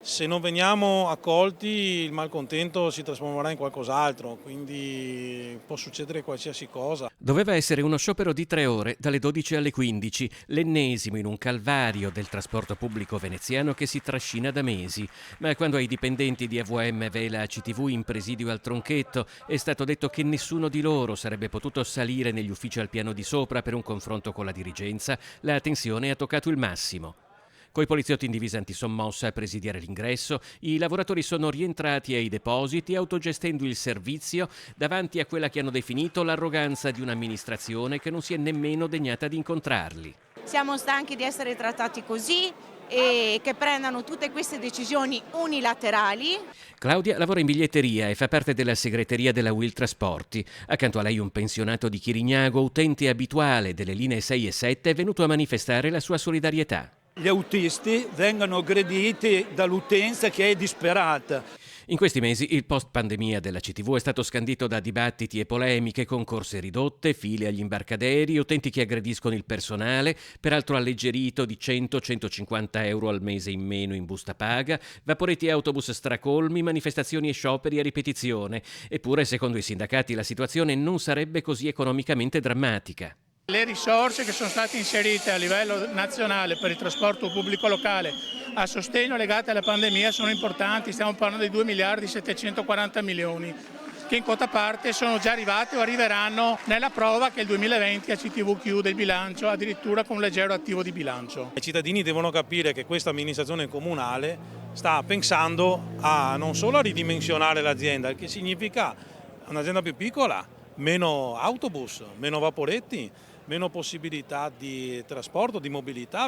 Se non veniamo accolti il malcontento si trasformerà in qualcos'altro, quindi può succedere qualsiasi cosa. Doveva essere uno sciopero di 3 ore, dalle 12 alle 15, l'ennesimo in un calvario del trasporto pubblico veneziano che si trascina da mesi. Ma quando ai dipendenti di AVM Vela CTV in presidio al Tronchetto è stato detto che nessuno di loro sarebbe potuto salire negli uffici al piano di sopra per un confronto con la dirigenza, la tensione ha toccato il massimo. Coi poliziotti in divisa antisommossa a presidiare l'ingresso, i lavoratori sono rientrati ai depositi autogestendo il servizio davanti a quella che hanno definito l'arroganza di un'amministrazione che non si è nemmeno degnata di incontrarli. Siamo stanchi di essere trattati così e che prendano tutte queste decisioni unilaterali. Claudia lavora in biglietteria e fa parte della segreteria della Will Trasporti. Accanto a lei un pensionato di Chirignago, utente abituale delle linee 6 e 7, è venuto a manifestare la sua solidarietà. Gli autisti vengano aggrediti dall'utenza che è disperata. In questi mesi il post-pandemia della CTV è stato scandito da dibattiti e polemiche, con corse ridotte, file agli imbarcaderi, utenti che aggrediscono il personale, peraltro alleggerito di 100-150 euro al mese in meno in busta paga, vaporetti e autobus stracolmi, manifestazioni e scioperi a ripetizione. Eppure, secondo i sindacati, la situazione non sarebbe così economicamente drammatica. Le risorse che sono state inserite a livello nazionale per il trasporto pubblico locale a sostegno legate alla pandemia sono importanti, stiamo parlando di 2 miliardi e 740 milioni che in quota parte sono già arrivati o arriveranno nella prova che il 2020 a CTV chiude il bilancio addirittura con un leggero attivo di bilancio. I cittadini devono capire che questa amministrazione comunale sta pensando a non solo a ridimensionare l'azienda, il che significa un'azienda più piccola, meno autobus, meno vaporetti, meno possibilità di trasporto, di mobilità.